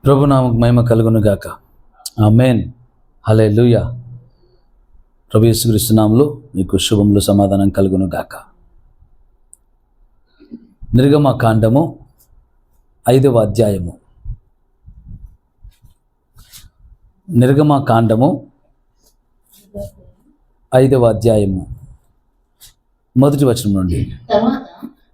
ప్రభునామకు మహిమ కలుగును గాక. ఆమేన్. హల్లెలూయా. ప్రభు యేసుక్రీస్తు నామములో మీకు శుభములు సమాధానం కలుగును గాక. నిర్గమకాండము 5వ అధ్యాయము. నిర్గమకాండము 5వ అధ్యాయము మొదటి వచనం నుండి. తర్వాత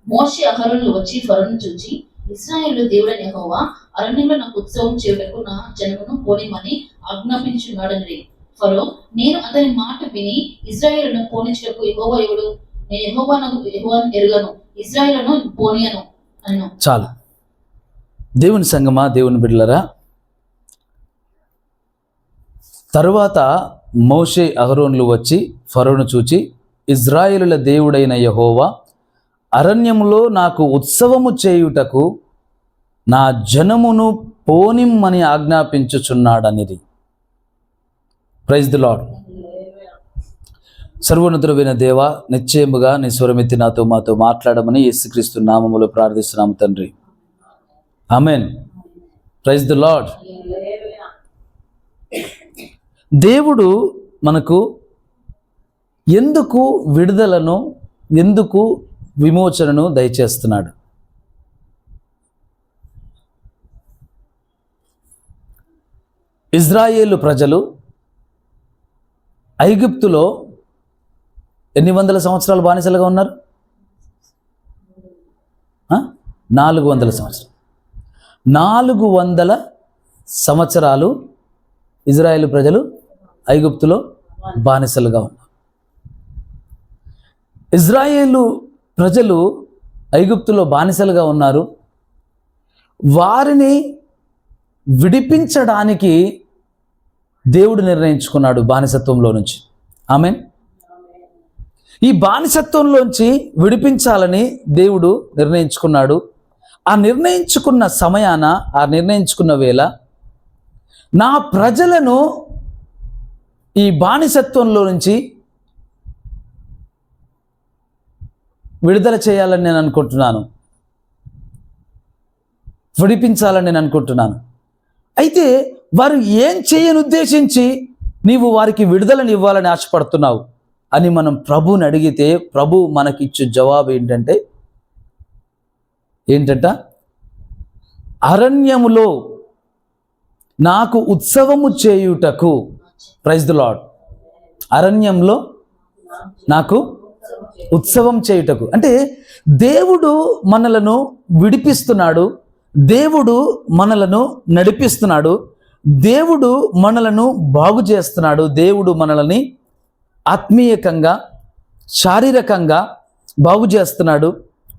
మోషే అహరోనులు వచ్చి ఫరోను చూచి, ఇశ్రాయేలు దేవుడైన యెహోవా అరణ్యంలో నాకు ఉత్సవం చేయుటకు నా జనమును పోనిమని ఆజ్ఞాపించున్నాడని. ఫరో, నేను అతని మాట విని ఇశ్రాయేలును పోనించుటకు యెహోవా ఎవడు? నేను యెహోవాను ఎరుగను, ఇశ్రాయేలును పోనీయను అను. చాలు. దేవుని సంగమా, దేవుని బిడ్డలరా, తరువాత మోషే అహరోనులు వచ్చి ఫరోను చూచి, ఇజ్రాయేలుల దేవుడైన యెహోవా అరణ్యములో నాకు ఉత్సవము చేయుటకు నా జనమును పోనిమ్మని ఆజ్ఞాపించుచున్నాడనిది. Praise the lord. సర్వోన్నతుడైన దేవా, నిశ్చయముగా నీ స్వరమెత్తి నాతో మాతో మాట్లాడమని యేసుక్రీస్తు నామములో ప్రార్థిస్తున్నాము తండ్రి. ఆమేన్. Praise the lord. దేవుడు మనకు ఎందుకు విడుదలను, ఎందుకు విమోచనను దయచేస్తున్నాడు? ఇజ్రాయేలు ప్రజలు ఐగుప్తులో ఎన్ని వందల సంవత్సరాలు బానిసలుగా ఉన్నారు? 400 సంవత్సరాలు. 400 సంవత్సరాలు ఇజ్రాయేలు ప్రజలు ఐగుప్తులో బానిసలుగా ఉన్నారు. ఇజ్రాయేలు ప్రజలు ఐగుప్తులో బానిసలుగా ఉన్నారు. వారిని విడిపించడానికి దేవుడు నిర్ణయించుకున్నాడు బానిసత్వంలో నుంచి. ఆమేన్. ఈ బానిసత్వంలోంచి విడిపించాలని దేవుడు నిర్ణయించుకున్నాడు. ఆ నిర్ణయించుకున్న సమయాన, ఆ నిర్ణయించుకున్న వేళ, నా ప్రజలను ఈ బానిసత్వంలో నుంచి విడుదల చేయాలని నేను అనుకుంటున్నాను, విడిపించాలని నేను అనుకుంటున్నాను. అయితే వారు ఏం చేయని ఉద్దేశించి నీవు వారికి విడుదలని ఇవ్వాలని ఆశపడుతున్నావు అని మనం ప్రభువుని అడిగితే, ప్రభు మనకిచ్చే జవాబు ఏంటంట? అరణ్యములో నాకు ఉత్సవము చేయుటకు. Praise the lord. అరణ్యంలో నాకు ఉత్సవం చేయుటకు అంటే దేవుడు మనలను విడిపిస్తున్నాడు, దేవుడు మనలను నడిపిస్తున్నాడు, దేవుడు మనలను బాగు చేస్తున్నాడు, దేవుడు మనల్ని ఆత్మీయకంగా, శారీరకంగా బాగు చేస్తున్నాడు,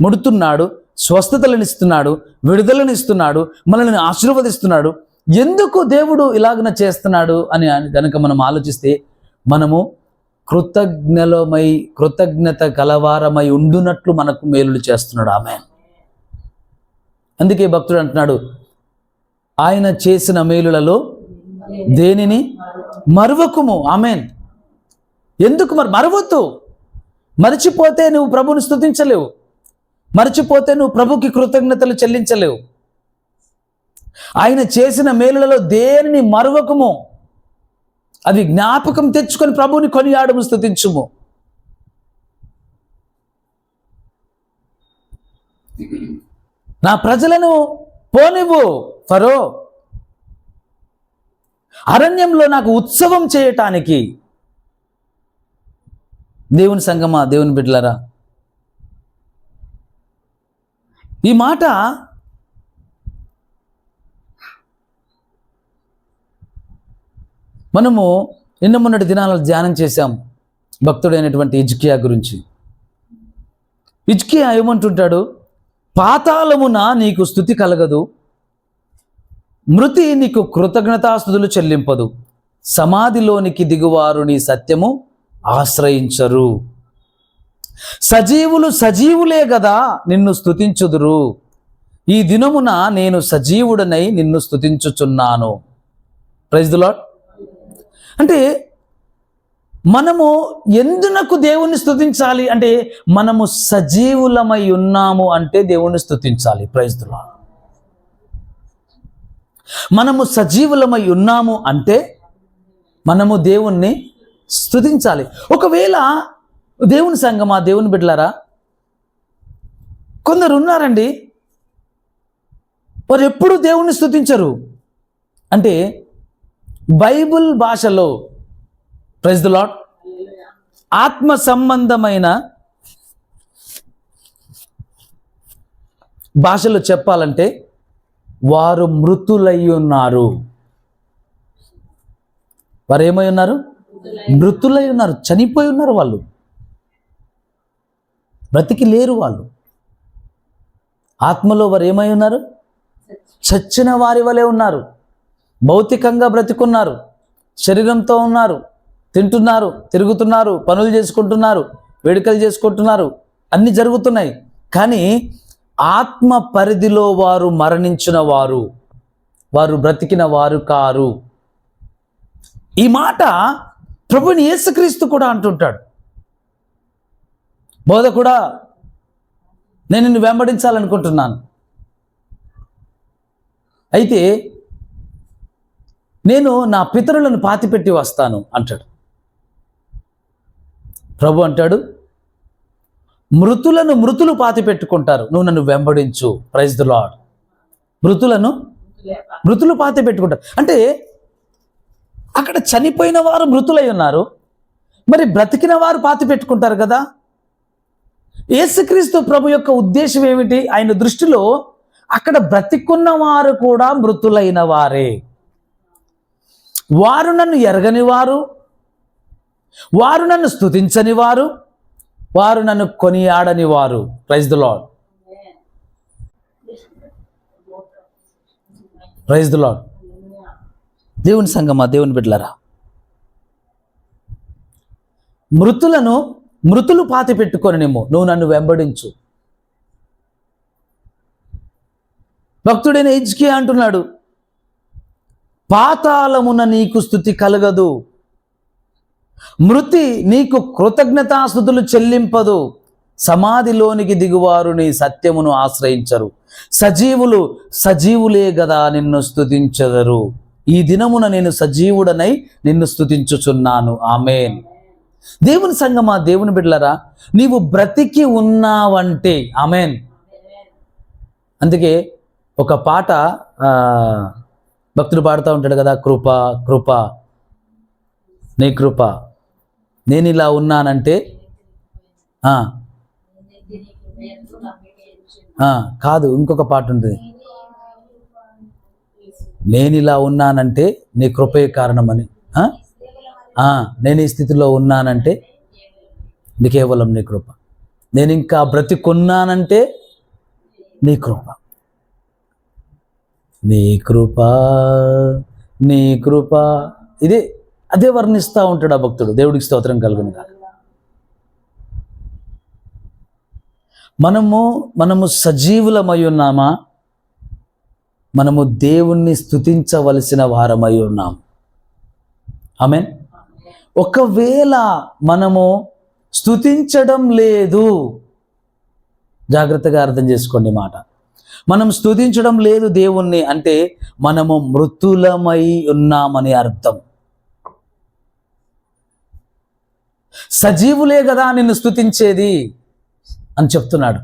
ముడుతున్నాడు, స్వస్థతలనిస్తున్నాడు, విడుదలనిస్తున్నాడు, మనల్ని ఆశీర్వదిస్తున్నాడు. ఎందుకు దేవుడు ఇలాగన చేస్తున్నాడు అని కనుక మనం ఆలోచిస్తే, మనము కృతజ్ఞత కలవారమై ఉండునట్లు మనకు మేలులు చేస్తున్నాడు. ఆమేన్. అందుకే భక్తుడు అంటున్నాడు, ఆయన చేసిన మేలులలో దేనిని మరువకుము. ఆమేన్. ఎందుకు మరవద్దు? మరిచిపోతే నువ్వు ప్రభుని స్తుతించలేవు, మరిచిపోతే నువ్వు ప్రభుకి కృతజ్ఞతలు చెల్లించలేవు. ఆయన చేసిన మేలులలో దేనిని మరువకుము, అది జ్ఞాపకం తెచ్చుకొని ప్రభువుని కొనియాడము, స్తుతించుము. నా ప్రజలను పోనివ్వు ఫరో, అరణ్యంలో నాకు ఉత్సవం చేయటానికి. దేవుని సంగమా, దేవుని బిడ్డలారా, ఈ మాట మనము నిన్న మొన్నటి దినాలలో ధ్యానం చేశాం భక్తుడైనటువంటి హిజ్కియా గురించి. హిజ్కియా ఏమంటుంటాడు? పాతాళమున నీకు స్తుతి కలగదు, మృతి నీకు కృతజ్ఞతాస్తుతులు చెల్లింపదు, సమాధిలోనికి దిగువారు నీ సత్యము ఆశ్రయించరు. సజీవులు సజీవులే గదా నిన్ను స్తుతించుదురు, ఈ దినమున నేను సజీవుడనై నిన్ను స్తుతించుచున్నాను. Praise the lord. అంటే మనము ఎందునకు దేవుణ్ణి స్తుతించాలి అంటే, మనము సజీవులమై ఉన్నాము అంటే దేవుణ్ణి స్తుతించాలి. Praise the lord. మనము సజీవులమై ఉన్నాము అంటే మనము దేవుణ్ణి స్తుతించాలి. ఒకవేళ దేవుని సంగమా, దేవుని బిడ్డలారా, కొందరు ఉన్నారండి, వారు ఎప్పుడు దేవుణ్ణి స్తుతించరు. అంటే బైబిల్ భాషలో, ప్రైజ్ ది లార్డ్, ఆత్మ సంబంధమైన భాషలో చెప్పాలంటే వారు మృతులై ఉన్నారు. వారు ఏమై ఉన్నారు? మృతులై ఉన్నారు, చనిపోయి ఉన్నారు. వాళ్ళు బ్రతికి లేరు. వాళ్ళు ఆత్మలో వారు ఏమై ఉన్నారు? చచ్చిన వారి వలె ఉన్నారు. భౌతికంగా బ్రతికున్నారు, శరీరంతో ఉన్నారు, తింటున్నారు, తిరుగుతున్నారు, పనులు చేసుకుంటున్నారు, వేడుకలు చేసుకుంటున్నారు, అన్నీ జరుగుతున్నాయి. కానీ ఆత్మ పరిధిలో వారు మరణించిన వారు, వారు బ్రతికిన వారు కారు. ఈ మాట ప్రభువుని యేసుక్రీస్తు కూడా అంటుంటాడు. బోధకుడా, నేను నిన్ను వెంబడించాలనుకుంటున్నాను, అయితే నేను నా పితరులను పాతిపెట్టి వస్తాను అంటాడు. ప్రభు అంటాడు, మృతులను మృతులు పాతిపెట్టుకుంటారు, నువ్వు నన్ను వెంబడించు. Praise the lord. మృతులను మృతులు పాతిపెట్టుకుంటారు అంటే అక్కడ చనిపోయిన వారు మృతులై ఉన్నారు, మరి బ్రతికిన వారు పాతిపెట్టుకుంటారు కదా. యేసుక్రీస్తు ప్రభు యొక్క ఉద్దేశం ఏమిటి? ఆయన దృష్టిలో అక్కడ బ్రతికున్న వారు కూడా మృతులైన వారే. వారు నన్ను ఎరగని వారు, వారు నన్ను స్తుతించని వారు, వారు నన్ను కొనియాడని వారు. Praise the lord. Praise the lord. దేవుని సంగమా, దేవుని బిడ్డలారా, మృతులు పాతి పెట్టుకొనినేమో నువ్వు నన్ను వెంబడించు. భక్తుడైన హిజ్కియా అంటున్నాడు, పాతాళమున నీకు స్తుతి కలగదు, మృతి నీకు కృతజ్ఞతాస్తుతులు చెల్లింపదు, సమాధిలోనికి దిగువారు నీ సత్యమును ఆశ్రయించరు, సజీవులే గదా నిన్ను స్తుతించెదరు. ఈ దినమున నేను సజీవుడనై నిన్ను స్తుతించుచున్నాను. ఆమేన్. దేవుని సంగమా, దేవుని బిడ్డలారా, నీవు బ్రతికి ఉన్నావంటే ఆమేన్. అందుకే ఒక పాట భక్తుడు పాడుతూ ఉంటాడు కదా, కృప కృప నీ కృప, నేను ఇలా ఉన్నానంటే కాదు, ఇంకొక పాట ఉంటుంది, నేను ఇలా ఉన్నానంటే నీ కృపే కారణమని. నేను ఈ స్థితిలో ఉన్నానంటే నీ కేవలం నీ కృప, నేను ఇంకా బ్రతికున్నానంటే నీ కృప, నీ కృప, నీ కృప. అదే వర్ణిస్తూ ఉంటాడు ఆ భక్తుడు. దేవుడికి స్తోత్రం కలుగును గాక. మనము సజీవులమై ఉన్నామా? మనము దేవుణ్ణి స్తుతించవలసిన వారమై ఉన్నాం. ఆమేన్. ఒకవేళ మనము స్తుతించడం లేదు, జాగ్రత్తగా అర్థం చేసుకోండి మాట, మనం స్తుతించడం లేదు దేవుణ్ణి అంటే మనము మృతులమై ఉన్నామని అర్థం. సజీవులే కదా నిన్ను స్తుతించేది అని చెప్తున్నాడు.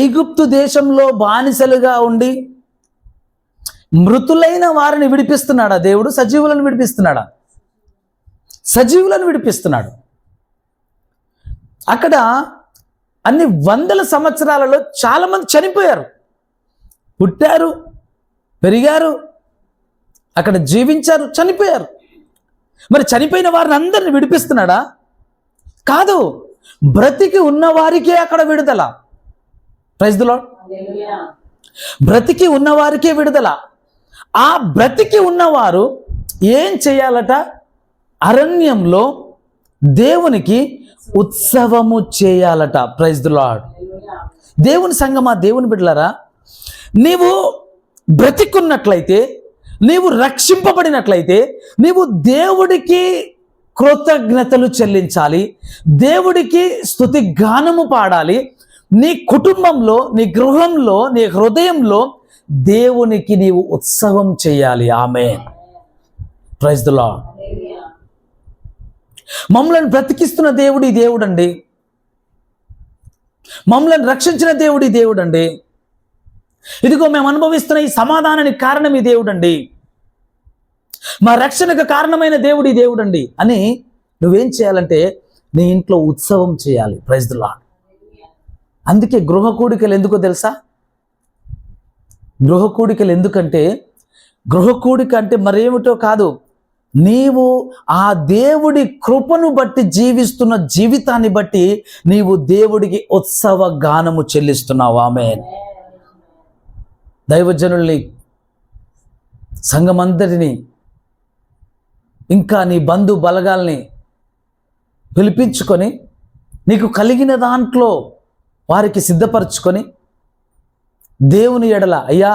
ఐగుప్తు దేశంలో బానిసలుగా ఉండి మృతులైన వారిని విడిపిస్తున్నాడా దేవుడు? సజీవులను విడిపిస్తున్నాడా? సజీవులను విడిపిస్తున్నాడు. అక్కడ అన్ని వందల సంవత్సరాలలో చాలా మంది చనిపోయారు, పుట్టారు, పెరిగారు, అక్కడ జీవించారు, చనిపోయారు. మరి చనిపోయిన వారిని అందరిని విడిపిస్తున్నాడా? కాదు, బ్రతికి ఉన్న వారికే అక్కడ విడుదల. Praise the lord. బ్రతికి ఉన్నవారికే విడుదల. ఆ బ్రతికి ఉన్నవారు ఏం చేయాలట? అరణ్యంలో దేవునికి ఉత్సవము చేయాలట. Praise the lord. దేవుని సంగమా, దేవుని బిడ్డలారా, నీవు బ్రతికున్నట్లయితే, నీవు రక్షింపబడినట్లయితే, నీవు దేవుడికి కృతజ్ఞతలు చెల్లించాలి, దేవుడికి స్తుతి గానము పాడాలి, నీ కుటుంబంలో, నీ గృహంలో, నీ హృదయంలో దేవునికి నీవు ఉత్సవం చేయాలి. ఆమేన్. Praise the lord. మమ్మల్ని బ్రతికిస్తున్న దేవుడు ఈ దేవుడండి. మమ్మల్ని రక్షించిన దేవుడు ఈ దేవుడండి. ఇదిగో మేము అనుభవిస్తున్న ఈ సమాధానానికి కారణం ఈ దేవుడండి. మా రక్షణకు కారణమైన దేవుడు ఈ దేవుడండి అని నువ్వేం చేయాలంటే నీ ఇంట్లో ఉత్సవం చేయాలి. Praise the lord. అందుకే గృహ కూడికలు ఎందుకో తెలుసా? గృహ కూడికలు ఎందుకంటే, గృహ కూడిక అంటే మరేమిటో కాదు, నీవు ఆ దేవుడి కృపను బట్టి జీవిస్తున్న జీవితాన్ని బట్టి నీవు దేవుడికి ఉత్సవ గానము చెల్లిస్తున్నావు. ఆమేన్. దైవజనుల్ని, సంఘమంతటిని, ఇంకా నీ బంధు బలగాల్ని పిలిపించుకొని నీకు కలిగిన దాంట్లో వారికి సిద్ధపరచుకొని దేవుని ఎడల, అయ్యా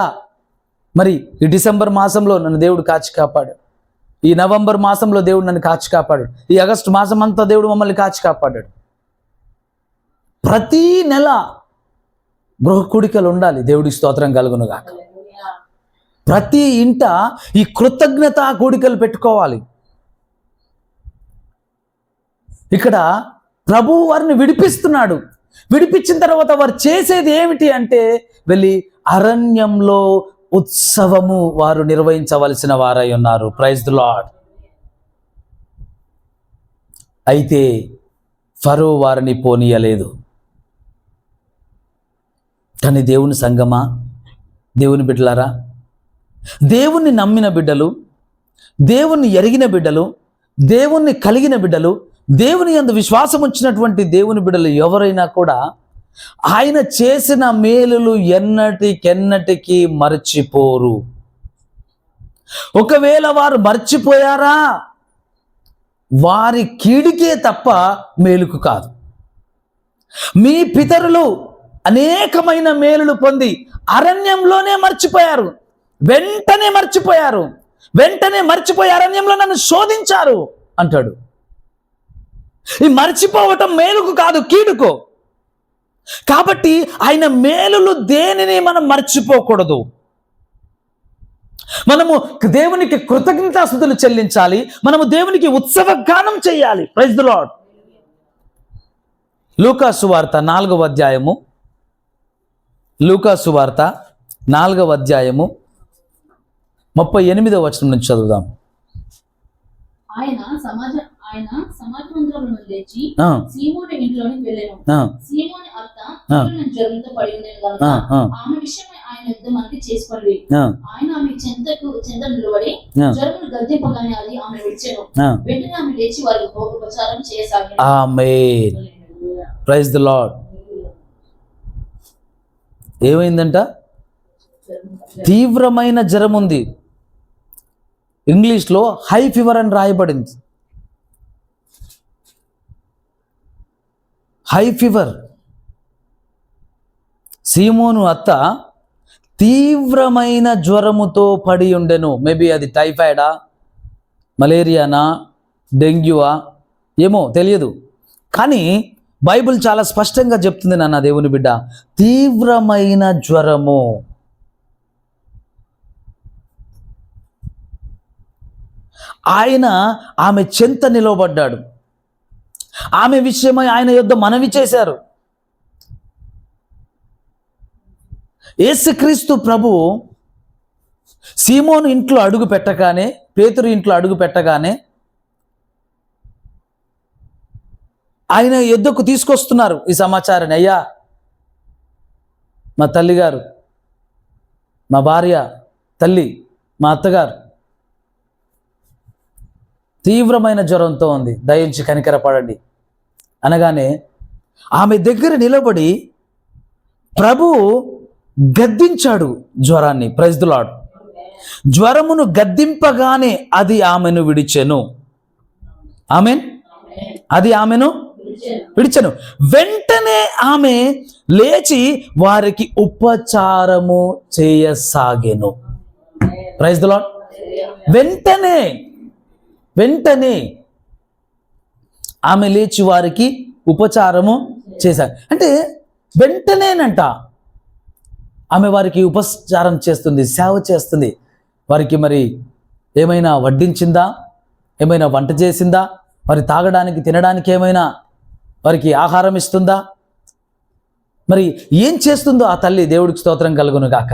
మరి ఈ డిసెంబర్ మాసంలో నన్ను దేవుడు కాచి కాపాడు, ఈ నవంబర్ మాసంలో దేవుడు నన్ను కాచి కాపాడు, ఈ ఆగస్టు మాసం అంతా దేవుడు మమ్మల్ని కాచి కాపాడాడు. ప్రతీ నెల గృహ కూడికలు ఉండాలి. దేవుడికి స్తోత్రం కలుగును గాక. ప్రతి ఇంట ఈ కృతజ్ఞత కూడికలు పెట్టుకోవాలి. ఇక్కడ ప్రభువు వారిని విడిపిస్తున్నాడు. విడిపించిన తర్వాత వారు చేసేది ఏమిటి అంటే, వెళ్ళి అరణ్యంలో ఉత్సవము వారు నిర్వహించవలసిన వారై ఉన్నారు. Praise the lord. అయితే ఫరో వారిని పోనీయలేదు. కానీ దేవుని సంగమా, దేవుని బిడ్డలారా, దేవుణ్ణి నమ్మిన బిడ్డలు, దేవుణ్ణి ఎరిగిన బిడ్డలు, దేవుణ్ణి కలిగిన బిడ్డలు, దేవుని యందు విశ్వాసం ఉంచినటువంటి దేవుని బిడ్డలు ఎవరైనా కూడా ఆయన చేసిన మేలులు ఎన్నటికెన్నటికీ మర్చిపోరు. ఒకవేళ వారు మర్చిపోయారా, వారి కీడికే తప్ప మేలుకు కాదు. మీ పితరులు అనేకమైన మేలులు పొంది అరణ్యంలోనే మర్చిపోయారు. వెంటనే మర్చిపోయి అరణ్యంలో నన్ను శోధించారు అంటాడు. ఈ మర్చిపోవటం మేలుకు కాదు, కీడుకో. కాబట్టి ఆయన మేలులు దేనిని మనం మర్చిపోకూడదు. మనము దేవునికి కృతజ్ఞతాస్తుతులు చెల్లించాలి. మనము దేవునికి ఉత్సవ గానం చేయాలి. Praise the lord. లూకా సువార్త 4వ అధ్యాయము, లూకా సువార్త 4వ అధ్యాయము 38వ వచనం నుంచి చదువుదాం. ఆయన సమాజ మందిరంలో నుండి లేచి సీమోను ఇంట్లోనికి వెళ్ళాను. సీమోని అత్త జ్వరంతో పడి ఉండేది కనుక ఆమె విషయమై ఆయన యుద్ధమానికి చేసుకొని ఆయన ఆమె చెంత నిలబడి జ్వరమును గద్దింపగానే అది ఆమె విడిచెను. వెంటనే ఆమె లేచి వారికి ఉపచారం చేయసాగింది. ఆమేన్. Praise the lord. ఏమైందంట? తీవ్రమైన జ్వరం ఉంది. ఇంగ్లీష్లో హై ఫీవర్ అని రాయబడింది. High fever. సీమోను అత్త తీవ్రమైన జ్వరముతో పడి ఉండెను. మేబీ అది టైఫాయిడా, మలేరియానా, డెంగ్యూవా ఏమో తెలియదు. కానీ బైబిల్ చాలా స్పష్టంగా చెప్తుంది నాన్న దేవుని బిడ్డ, తీవ్రమైన జ్వరము. ఆయన ఆమె చెంత నిలవబడ్డాడు. ఆమె విషయమై ఆయన యుద్ధ మనవి చేశారు. యేసుక్రీస్తు ప్రభు సీమోను ఇంట్లో అడుగు పెట్టగానే, పేతురు ఇంట్లో అడుగు పెట్టగానే ఆయన యుద్ధకు తీసుకొస్తున్నారు ఈ సమాచారాన్ని. అయ్యా, మా తల్లిగారు, మా భార్య, తల్లి, మా అత్తగారు తీవ్రమైన జ్వరంతో ఉంది, దయించి కనికరపడండి అనగానే ఆమె దగ్గర నిలబడి ప్రభు గద్దించాడు జ్వరాన్ని. Praise the lord. జ్వరమును గద్దింపగానే అది ఆమెను విడిచెను. ఆమెన్. అది ఆమెను విడిచెను. వెంటనే ఆమె లేచి వారికి ఉపచారము చేయసాగెను. Praise the lord. వెంటనే ఆమె లేచి వారికి ఉపచారము చేశారు. అంటే వెంటనేనంట ఆమె వారికి ఉపచారం చేస్తుంది, సేవ చేస్తుంది. వారికి మరి ఏమైనా వడ్డించిందా, ఏమైనా వంట చేసిందా, మరి తాగడానికి తినడానికి ఏమైనా వారికి ఆహారం ఇస్తుందా, మరి ఏం చేస్తుందో ఆ తల్లి దేవుడికి స్తోత్రం కలుగును గాక.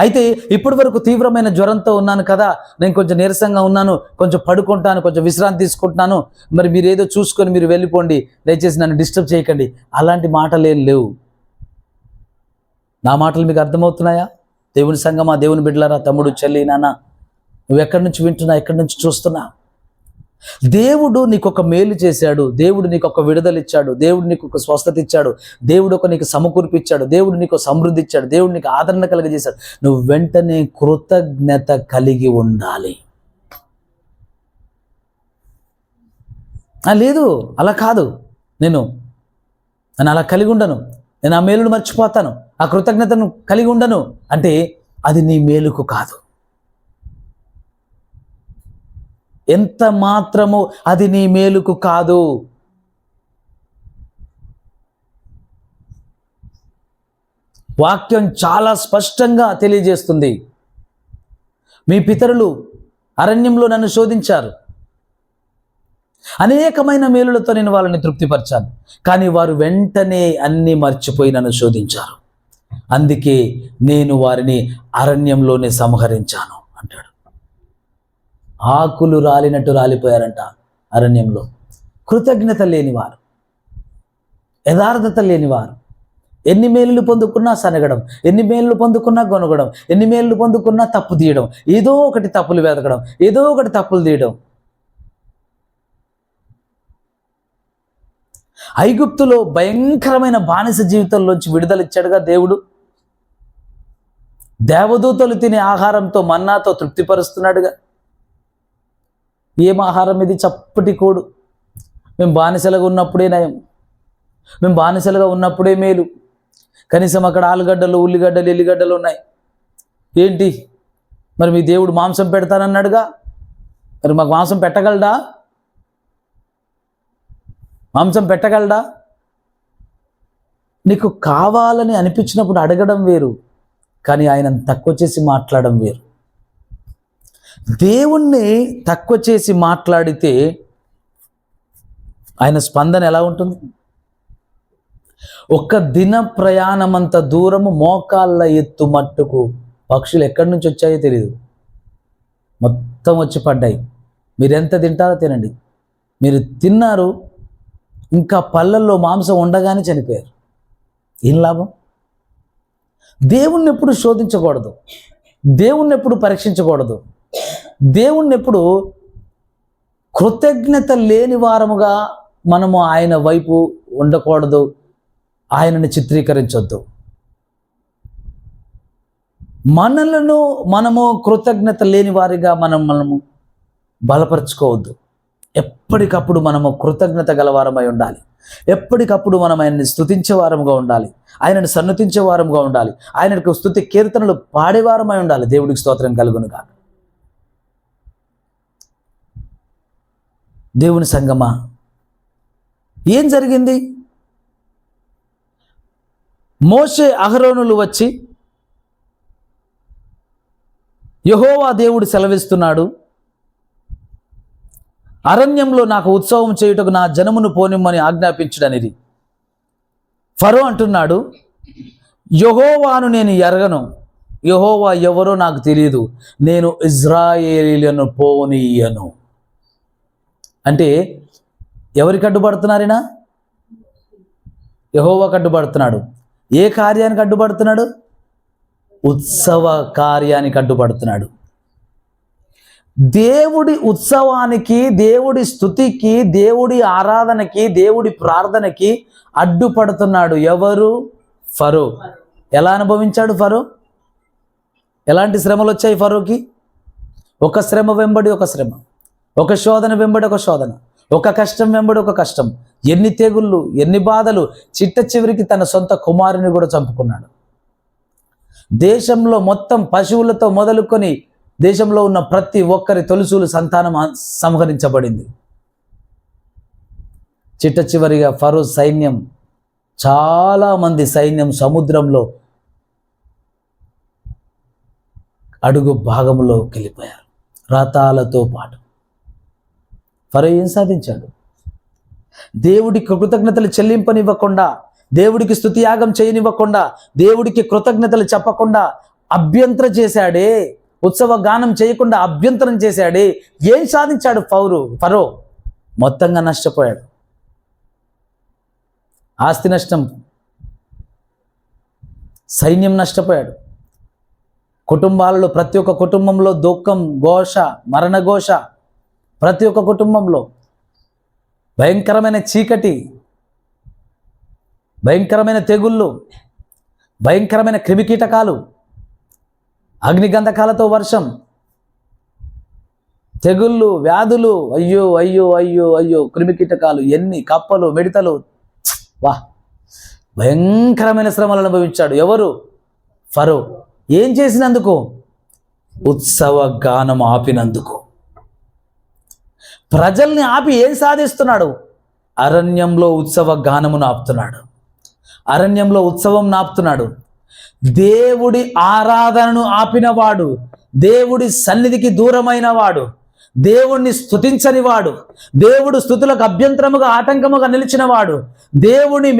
అయితే ఇప్పటి వరకు తీవ్రమైన జ్వరంతో ఉన్నాను కదా, నేను కొంచెం నీరసంగా ఉన్నాను, కొంచెం పడుకుంటాను, కొంచెం విశ్రాంతి తీసుకుంటున్నాను, మరి మీరు ఏదో చూసుకొని మీరు వెళ్ళిపోండి, దయచేసి నన్ను డిస్టర్బ్ చేయకండి, అలాంటి మాటలు ఏం లేవు. నా మాటలు మీకు అర్థమవుతున్నాయా? దేవుని సంగమా, దేవుని బిడ్డలారా, తమ్ముడు, చెల్లి, నాన్న, నువ్వు ఎక్కడి నుంచి వింటున్నా, ఎక్కడి నుంచి చూస్తున్నా, దేవుడు నీకు ఒక మేలు చేశాడు, దేవుడు నీకు ఒక విడుదల ఇచ్చాడు, దేవుడు నీకు ఒక స్వస్థత ఇచ్చాడు, దేవుడు ఒక నీకు సమకూర్పిచ్చాడు, దేవుడు నీకు సమృద్ధి ఇచ్చాడు, దేవుడు నీకు ఆదరణ కలిగజేశాడు. నువ్వు వెంటనే కృతజ్ఞత కలిగి ఉండాలి. లేదు, అలా కాదు, నేను అలా కలిగి ఉండను, నేను ఆ మేలును మర్చిపోతాను, ఆ కృతజ్ఞతను కలిగి ఉండను అంటే అది నీ మేలుకు కాదు. ఎంత మాత్రము అది నీ మేలుకు కాదు. వాక్యం చాలా స్పష్టంగా తెలియజేస్తుంది. మీ పితరులు అరణ్యంలో నన్ను శోధించారు, అనేకమైన మేలులతో నేను వాళ్ళని తృప్తిపరిచాను, కానీ వారు వెంటనే అన్నీ మర్చిపోయి నన్ను శోధించారు, అందుకే నేను వారిని అరణ్యంలోనే సంహరించాను అంటాడు. ఆకులు రాలినట్టు రాలిపోయారంట అరణ్యంలో. కృతజ్ఞత లేనివారు, యథార్థత లేనివారు, ఎన్ని మేలులు పొందుకున్నా సనగడం, ఎన్ని మేలులు పొందుకున్నా గొనగడం, ఎన్ని మేలులు పొందుకున్నా తప్పు తీయడం, ఏదో ఒకటి తప్పులు వెతకడం, ఏదో ఒకటి తప్పులు తీయడం. ఐగుప్తులో భయంకరమైన బానిస జీవితంలోంచి విడుదలిచ్చాడుగా దేవుడు. దేవదూతలు తినే ఆహారంతో, మన్నాతో తృప్తిపరుస్తున్నాడుగా. ఏం ఆహారం ఇది? చప్పటి కోడు. మేము బానిసలుగా ఉన్నప్పుడే నయం, మేము బానిసలుగా ఉన్నప్పుడే మేలు. కనీసం అక్కడ ఆలుగడ్డలు, ఉల్లిగడ్డలు, ఎల్లిగడ్డలు ఉన్నాయి. ఏంటి మరి మీ దేవుడు మాంసం పెడతానన్నాడుగా, మరి మాకు మాంసం పెట్టగలడా? మాంసం పెట్టగలడా? నీకు కావాలని అనిపించినప్పుడు అడగడం వేరు, కానీ ఆయన తక్కువ చేసి మాట్లాడడం వేరు. దేవుణ్ణి తక్కువ చేసి మాట్లాడితే ఆయన స్పందన ఎలా ఉంటుంది? ఒక దిన ప్రయాణమంత దూరము మోకాళ్ళ ఎత్తు మట్టుకు పక్షులు ఎక్కడి నుంచి వచ్చాయో తెలియదు, మొత్తం వచ్చి పడ్డాయి. మీరు ఎంత తింటారో తినండి, మీరు తిన్నారు, ఇంకా పళ్ళల్లో మాంసం ఉండగానే చనిపోయారు. ఏం లాభం? దేవుణ్ణి ఎప్పుడు శోధించకూడదు, దేవుణ్ణి ఎప్పుడు పరీక్షించకూడదు, దేవుణ్ణి ఎప్పుడు కృతజ్ఞత లేని వారముగా మనము ఆయన వైపు ఉండకూడదు, ఆయనని చిత్రీకరించొద్దు. మనము కృతజ్ఞత లేని వారిగా మనము బలపరుచుకోవద్దు. ఎప్పటికప్పుడు మనము కృతజ్ఞత గలవారమై ఉండాలి. ఎప్పటికప్పుడు మనం ఆయన్ని స్తుతించే వారముగా ఉండాలి, ఆయనను సన్నతించే వారముగా ఉండాలి, ఆయనకు స్తుతి కీర్తనలు పాడేవారమై ఉండాలి. దేవుడికి స్తోత్రం కలుగునుగా. దేవుని సంగమా, ఏం జరిగింది? మోషే అహరోనులు వచ్చి, యెహోవా దేవుడు సెలవిస్తున్నాడు, అరణ్యంలో నాకు ఉత్సవం చేయుటకు నా జనమును పోనిమ్మని ఆజ్ఞాపించుడనిది. ఫరో అంటున్నాడు, యెహోవాను నేను ఎరగను, యెహోవా ఎవరో నాకు తెలియదు, నేను ఇజ్రాయేలీలను పోనీయను. అంటే ఎవరికి అడ్డుపడుతున్నారైనా? యెహోవాకు అడ్డుపడుతున్నాడు. ఏ కార్యానికి అడ్డుపడుతున్నాడు? ఉత్సవ కార్యానికి అడ్డుపడుతున్నాడు. దేవుడి ఉత్సవానికి, దేవుడి స్తుతికి, దేవుడి ఆరాధనకి, దేవుడి ప్రార్థనకి అడ్డుపడుతున్నాడు. ఎవరు? ఫరో. ఎలా అనుభవించాడు ఫరో? ఎలాంటి శ్రమలు వచ్చాయి ఫరోకి? ఒక శ్రమ వెంబడి ఒక శ్రమ, ఒక శోధన వెంబడి ఒక శోధన, ఒక కష్టం వెంబడి ఒక కష్టం, ఎన్ని తెగుళ్ళు, ఎన్ని బాధలు. చిట్ట చివరికి తన సొంత కుమారుని కూడా చంపుకున్నాడు. దేశంలో మొత్తం పశువులతో మొదలుకొని దేశంలో ఉన్న ప్రతి ఒక్కరి తొలుసూలు సంతానం సంహరించబడింది. చిట్ట చివరిగా ఫరో సైన్యం చాలామంది సైన్యం సముద్రంలో అడుగు భాగంలోకి వెళ్ళిపోయారు రథాలతో పాటు. ఫరో ఏం సాధించాడు? దేవుడికి కృతజ్ఞతలు చెల్లింపనివ్వకుండా, దేవుడికి స్తుతియాగం చేయనివ్వకుండా, దేవుడికి కృతజ్ఞతలు చెప్పకుండా అభ్యంతరం చేశాడే, ఉత్సవ గానం చేయకుండా అభ్యంతరం చేశాడే. ఏం సాధించాడు ఫరో? మొత్తంగా నష్టపోయాడు. ఆస్తి నష్టం, సైన్యం నష్టపోయాడు. కుటుంబాలలో ప్రతి ఒక్క కుటుంబంలో దుఃఖం, ఘోష, మరణ ఘోష. ప్రతి ఒక్క కుటుంబంలో భయంకరమైన చీకటి, భయంకరమైన తెగుళ్ళు, భయంకరమైన క్రిమికీటకాలు, అగ్నిగంధకాలతో వర్షం, తెగుళ్ళు, వ్యాధులు, అయ్యో అయ్యో అయ్యో అయ్యో, క్రిమికీటకాలు ఎన్ని, కప్పలు, మిడతలు. వా, భయంకరమైన శ్రమలు అనుభవించాడు. ఎవరు? ఫరో. ఏం చేసినందుకు? ఉత్సవ గానం ఆపినందుకు. ప్రజల్ని ఆపి ఏం సాధిస్తున్నాడు? అరణ్యంలో ఉత్సవ గానమును ఆపుతున్నాడు, అరణ్యంలో ఉత్సవం నాపుతున్నాడు. దేవుడి ఆరాధనను ఆపినవాడు, దేవుడి సన్నిధికి దూరమైన వాడు, దేవుణ్ణి స్తుతించని వాడు, దేవుడు స్తుతులకు అభ్యంతరముగా ఆటంకముగా నిలిచిన వాడు, దేవుడి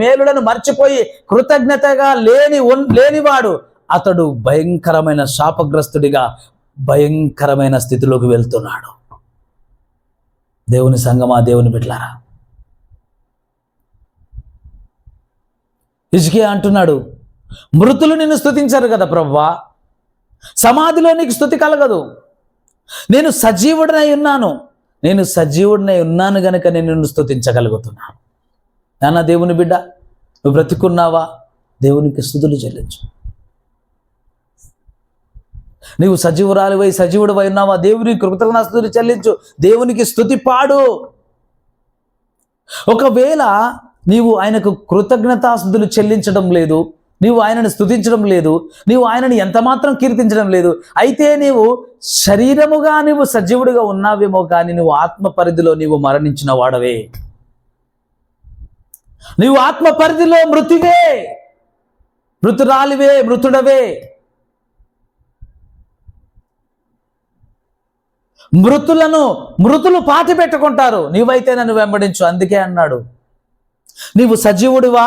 మేలులను మర్చిపోయి కృతజ్ఞతగా లేనివాడు, అతడు భయంకరమైన శాపగ్రస్తుడిగా భయంకరమైన స్థితిలోకి వెళ్తున్నాడు. దేవుని సంగమా, దేవుని బిడ్డలారా, హిజ్కియా అంటున్నాడు, మృతులు నిన్ను స్తుతించారు కదా ప్రభువా, సమాధిలో నీకు స్తుతి కలగదు. నేను సజీవుడినై ఉన్నాను గనుక నేను నిన్ను స్తుతించగలుగుతున్నాను. నాన్న దేవుని బిడ్డ, నువ్వు బ్రతికున్నావా? దేవునికి స్తుతులు చెల్లించు. నీవు సజీవుడివై ఉన్నావా? దేవునికి కృతజ్ఞతాస్తుతులు చెల్లించు, దేవునికి స్తుతి పాడు. ఒకవేళ నీవు ఆయనకు కృతజ్ఞతాస్తుతులు చెల్లించడం లేదు, నీవు ఆయనను స్తుతించడం లేదు, నీవు ఆయనని ఎంతమాత్రం కీర్తించడం లేదు, అయితే నీవు శరీరముగా నీవు సజీవుడిగా ఉన్నావేమో కానీ నువ్వు ఆత్మ పరిధిలో నీవు మరణించిన వాడవే. నీవు ఆత్మ పరిధిలో మృతువే, మృతురాలివే, మృతుడవే. మృతులు పాతి పెట్టుకుంటారు, నీవైతే నన్ను వెంబడించు. అందుకే అన్నాడు, నీవు సజీవుడివా,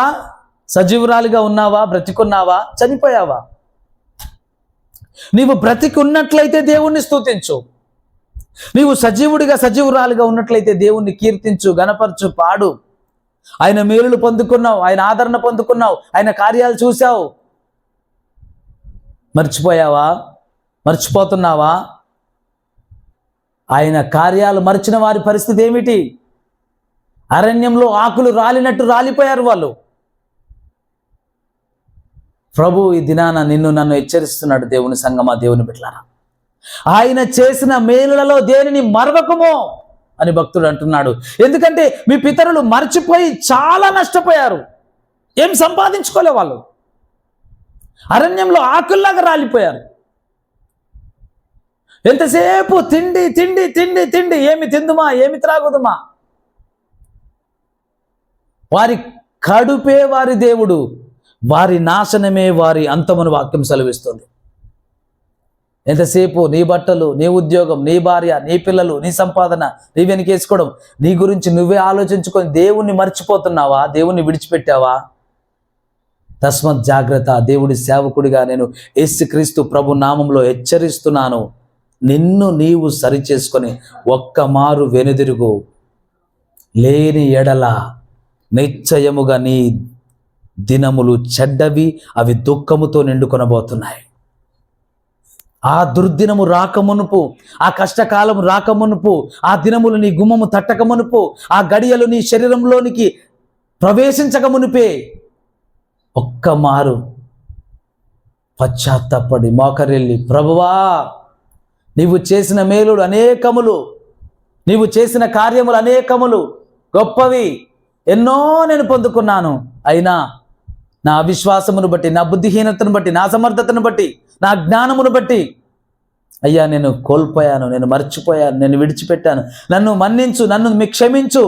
సజీవురాలిగా ఉన్నావా, బ్రతికున్నావా, చనిపోయావా? నీవు బ్రతికి ఉన్నట్లయితే దేవుణ్ణి స్తుతించు, నీవు సజీవురాలిగా ఉన్నట్లయితే దేవుణ్ణి కీర్తించు, గణపరచు, పాడు. ఆయన మేలులు పొందుకున్నావు, ఆయన ఆదరణ పొందుకున్నావు, ఆయన కార్యాలు చూశావు. మర్చిపోయావా? మర్చిపోతున్నావా? ఆయన కార్యాలు మరిచిన వారి పరిస్థితి ఏమిటి? అరణ్యంలో ఆకులు రాలినట్టు రాలిపోయారు వాళ్ళు. ప్రభు ఈ దినాన నిన్ను నన్ను హెచ్చరిస్తున్నాడు. దేవుని సంగమా, దేవుని బిడ్డలారా, ఆయన చేసిన మేలులలో దేనిని మరవకమో అని భక్తుడు అంటున్నాడు. ఎందుకంటే మీ పితరులు మర్చిపోయి చాలా నష్టపోయారు, ఏం సంపాదించుకోలే. వాళ్ళు అరణ్యంలో ఆకుల్లాగా రాలిపోయారు. ఎంతసేపు తిండి తిండి తిండి తిండి, ఏమి తిందుమా, ఏమి త్రాగుదుమా. వారి కడుపే వారి దేవుడు, వారి నాశనమే వారి అంతమును వాక్యం సెలవిస్తుంది. ఎంతసేపు నీ బట్టలు, నీ ఉద్యోగం, నీ భార్య, నీ పిల్లలు, నీ సంపాదన నీ వెనకేసుకోవడం, నీ గురించి నువ్వే ఆలోచించుకొని దేవుణ్ణి మర్చిపోతున్నావా? దేవుణ్ణి విడిచిపెట్టావా? తస్మత్ జాగ్రత్త. దేవుడి సేవకుడిగా నేను యేసుక్రీస్తు ప్రభు నామంలో హెచ్చరిస్తున్నాను. నిన్ను నీవు సరిచేసుకొని ఒక్క మారు వెనుదిరుగు. లేని ఎడల నిశ్చయముగా నీ దినములు చెడ్డవి, అవి దుఃఖముతో నిండుకొనబోతున్నాయి. ఆ దుర్దినము రాకమునుపు, ఆ కష్టకాలము రాకమునుపు, ఆ దినములు నీ గుమ్మము తట్టకమునుపు, ఆ గడియలు నీ శరీరంలోనికి ప్రవేశించకమునుపే ఒక్క మారు పశ్చాత్తాపడి మోకరిల్లి, ప్రభువా నీవు చేసిన మేలులు అనేకములు, నీవు చేసిన కార్యములు అనేకములు, గొప్పవి ఎన్నో నేను పొందుకున్నాను. అయినా నా అవిశ్వాసమును బట్టి, నా బుద్ధిహీనతను బట్టి, నా సమర్థతను బట్టి, నా జ్ఞానమును బట్టి అయ్యా నేను కోల్పోయాను, నేను మర్చిపోయాను, నేను విడిచిపెట్టాను. నన్ను మన్నించు, నన్ను క్షమించు,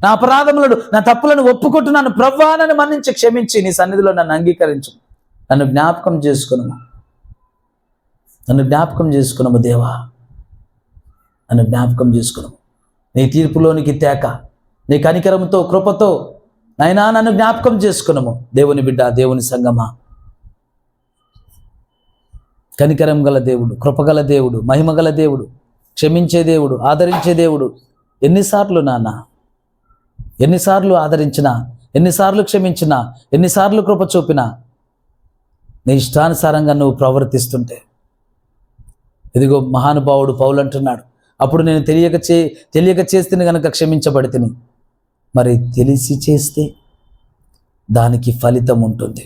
నా అపరాధములను, నా తప్పులను ఒప్పుకుంటున్నాను ప్రభువా, నన్ను మన్నించి క్షమించి నీ సన్నిధిలో నన్ను అంగీకరించు. నన్ను జ్ఞాపకం చేసుకున్నాము, నన్ను జ్ఞాపకం చేసుకున్నాము దేవా, నన్ను జ్ఞాపకం చేసుకున్నాము. నీ తీర్పులోనికి తేక, నీ కనికరంతో కృపతో నైనా నన్ను జ్ఞాపకం చేసుకున్నాము. దేవుని బిడ్డ, దేవుని సంగమా, కనికరం గల దేవుడు, కృపగల దేవుడు, మహిమగల దేవుడు, క్షమించే దేవుడు, ఆదరించే దేవుడు. ఎన్నిసార్లు నాన్న, ఎన్నిసార్లు ఆదరించినా, ఎన్నిసార్లు క్షమించినా, ఎన్నిసార్లు కృప చూపినా నీ ఇష్టానుసారంగా నువ్వు ప్రవర్తిస్తుంటే, ఇదిగో మహానుభావుడు పౌలు అంటున్నాడు, అప్పుడు నేను తెలియక చేస్తే గనక క్షమించబడితిని, మరి తెలిసి చేస్తే దానికి ఫలితం ఉంటుంది.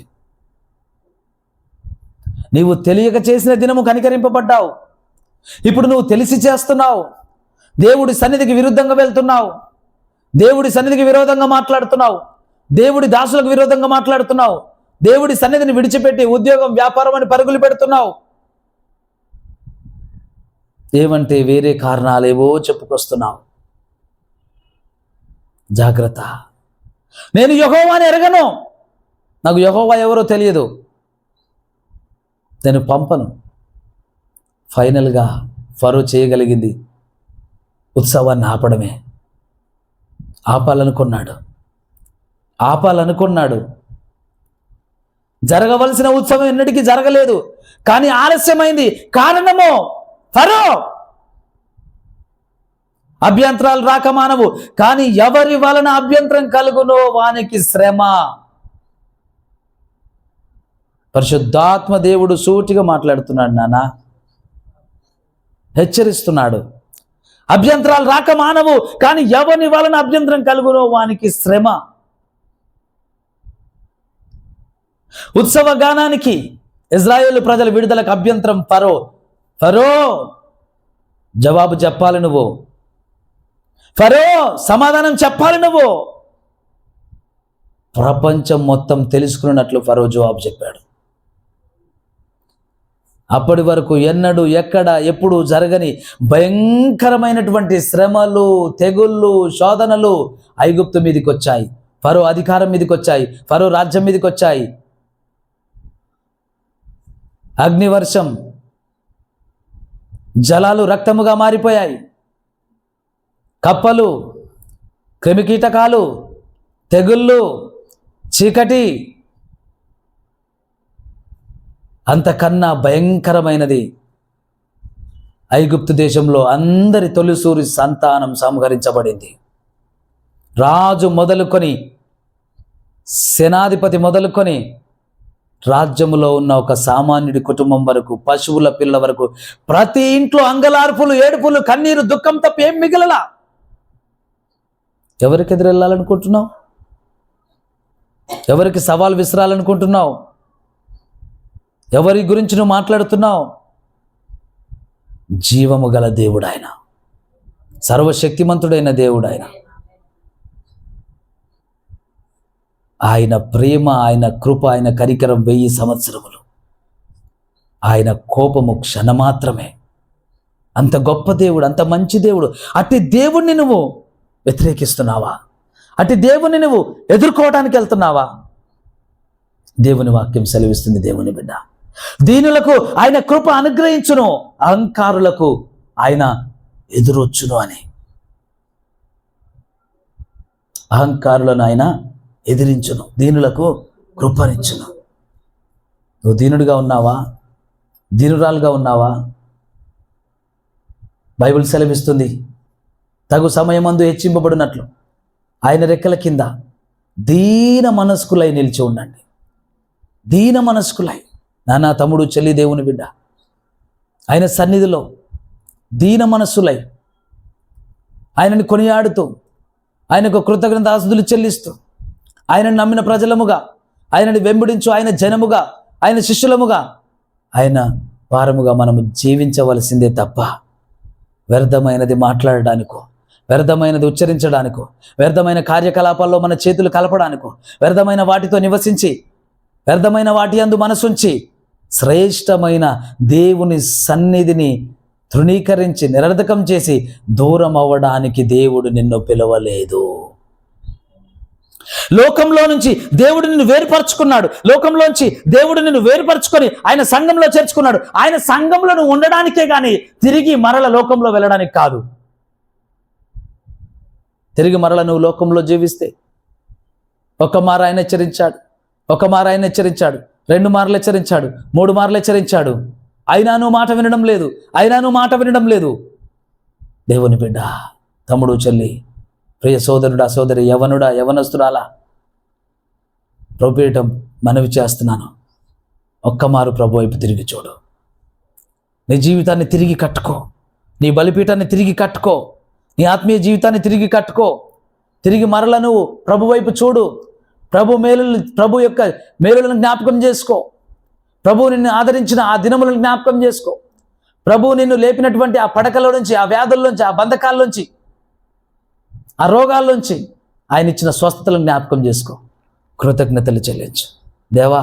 నీవు తెలియక చేసిన దినము కనికరింపబడ్డావు. ఇప్పుడు నువ్వు తెలిసి చేస్తున్నావు, దేవుడి సన్నిధికి విరుద్ధంగా వెళ్తున్నావు, దేవుడి సన్నిధికి విరోధంగా మాట్లాడుతున్నావు, దేవుడి దాసులకు విరోధంగా మాట్లాడుతున్నావు, దేవుడి సన్నిధిని విడిచిపెట్టి ఉద్యోగం, వ్యాపారం అని పరుగులు పెడుతున్నావు. ఏమంటే వేరే కారణాలేవో చెప్పుకొస్తున్నావు. జాగ్రత్త. నేను యెహోవాని ఎరగను, నాకు యెహోవా ఎవరో తెలియదు, నేను పంపను. ఫైనల్గా ఫరో చేయగలిగింది ఉత్సవాన్ని ఆపడమే. ఆపాలనుకున్నాడు. జరగవలసిన ఉత్సవం ఎన్నటికీ జరగలేదు, కానీ ఆలస్యమైంది. కారణము ఫరో. అభ్యంతరాలు రాక మానవు, కానీ ఎవరి వలన అభ్యంతరం కలుగునో వానికి శ్రమ. పరిశుద్ధాత్మ దేవుడు సూటిగా మాట్లాడుతున్నాడు నాన్న, హెచ్చరిస్తున్నాడు. అభ్యంతరాలు రాక మానవు, కానీ ఎవరి వలన అభ్యంతరం కలుగునో వానికి శ్రమ. ఉత్సవ గానానికి ఇజ్రాయేలు ప్రజల విడుదలకు అభ్యంతరం ఫరో జవాబు చెప్పాలి నువ్వు, ఫరో సమాధానం చెప్పాలి నువ్వు. ప్రపంచం మొత్తం తెలుసుకున్నట్లు ఫరో జవాబు చెప్పాడు. అప్పటి వరకు ఎన్నడూ ఎక్కడ ఎప్పుడు జరగని భయంకరమైనటువంటి శ్రమలు, తెగుళ్ళు, శోధనలు ఐగుప్తు మీదకి వచ్చాయి, ఫరో అధికారం మీదకి వచ్చాయి, ఫరో రాజ్యం మీదకి వచ్చాయి. అగ్నివర్షం, జలాలు రక్తముగా మారిపోయాయి, కప్పలు, క్రిమికీటకాలు, తెగుళ్ళు, చీకటి, అంతకన్నా భయంకరమైనది ఐగుప్తు దేశంలో అందరి తొలిసూరి సంతానం సంహరించబడింది. రాజు మొదలుకొని, సేనాధిపతి మొదలుకొని, రాజ్యములో ఉన్న ఒక సామాన్యుడి కుటుంబం వరకు, పశువుల పిల్ల వరకు ప్రతి ఇంట్లో అంగలార్పులు, ఏడుపులు, కన్నీరు, దుఃఖం తప్ప ఏం మిగలలా. ఎవరికి ఎదురెళ్ళాలనుకుంటున్నావు? ఎవరికి సవాల్ విసరాలనుకుంటున్నావు? ఎవరి గురించి నువ్వు మాట్లాడుతున్నావు? జీవము గల దేవుడు ఆయన, సర్వశక్తిమంతుడైన దేవుడు ఆయన. ఆయన ప్రేమ, ఆయన కృప, ఆయన కనికరం 1000 సంవత్సరములు, ఆయన కోపము క్షణమాత్రమే. అంత గొప్ప దేవుడు, అంత మంచి దేవుడు. అట్టి దేవుణ్ణి నువ్వు వ్యతిరేకిస్తున్నావా? అట్టి దేవుణ్ణి నువ్వు ఎదుర్కోవడానికి వెళ్తున్నావా? దేవుని వాక్యం సెలవిస్తుంది, దేవుని బిడ్డ, దీనులకు ఆయన కృప అనుగ్రహించును, అహంకారులకు ఆయన ఎదురొచ్చును అని. అహంకారులను ఆయన ఎదిరించును, దీనులకు కృపనిచ్చును. నువ్వు దీనుడిగా ఉన్నావా? దీనురాలుగా ఉన్నావా? బైబిల్ సెలవిస్తుంది, తగు సమయమందు హెచ్చింపబడినట్లు ఆయన రెక్కల కింద దీన మనస్కులై నిలిచి ఉండండి. దీన మనస్కులై, నానా తమ్ముడు, చెల్లి, దేవుని బిడ్డ, ఆయన సన్నిధిలో దీన మనస్సులై ఆయనని కొనియాడుతూ, ఆయనకు కృతజ్ఞతాస్తుతులు చెల్లిస్తూ, ఆయనను నమ్మిన ప్రజలముగా, ఆయనని వెంబడించు ఆయన జనముగా, ఆయన శిష్యులముగా, ఆయన వారముగా మనము జీవించవలసిందే తప్ప వ్యర్థమైనది మాట్లాడడానికో, వ్యర్థమైనది ఉచ్చరించడానికో, వ్యర్థమైన కార్యకలాపాల్లో మన చేతులు కలపడానికో, వ్యర్థమైన వాటితో నివసించి, వ్యర్థమైన వాటి యందు మనసుంచి శ్రేష్టమైన దేవుని సన్నిధిని తృణీకరించి, నిరర్ధకం చేసి దూరం అవ్వడానికి దేవుడు నిన్ను పిలవలేదు. లోకంలో నుంచి దేవుడు నిన్ను వేరుపరుచుకున్నాడు. లోకంలోంచి దేవుడు నిన్ను వేరుపరుచుకొని ఆయన సంఘంలో చేర్చుకున్నాడు. ఆయన సంఘంలో నువ్వు ఉండడానికే కానీ తిరిగి మరల లోకంలో వెళ్ళడానికి కాదు. తిరిగి మరల నువ్వు లోకంలో జీవిస్తే, ఒక మారు ఆయన హెచ్చరించాడు, 2 మార్లు హెచ్చరించాడు, 3 మార్లు హెచ్చరించాడు. అయినా నువ్వు మాట వినడం లేదు. దేవుని బిడ్డ, తమ్ముడు, చెల్లి, ప్రియ సోదరుడా, సోదరి, యవనుడా, యవనస్తురాలా, ప్రభుపేట మనవి చేస్తున్నాను. ఒక్కమారు ప్రభు వైపు తిరిగి చూడు. నీ జీవితాన్ని తిరిగి కట్టుకో. నీ బలిపీఠాన్ని తిరిగి కట్టుకో. నీ ఆత్మీయ జీవితాన్ని తిరిగి కట్టుకో. తిరిగి మరల నువ్వు ప్రభు వైపు చూడు. ప్రభు యొక్క మేలులను జ్ఞాపకం చేసుకో. ప్రభు నిన్ను ఆదరించిన ఆ దినములను జ్ఞాపకం చేసుకో. ప్రభు నిన్ను లేపినటువంటి ఆ పడకల నుంచి, ఆ వ్యాధుల్లోంచి, ఆ బంధకాల్లోంచి, ఆ రోగాల్లోంచి ఆయన ఇచ్చిన స్వస్థతలను జ్ఞాపకం చేసుకో. కృతజ్ఞతలు చెల్లించు. దేవా,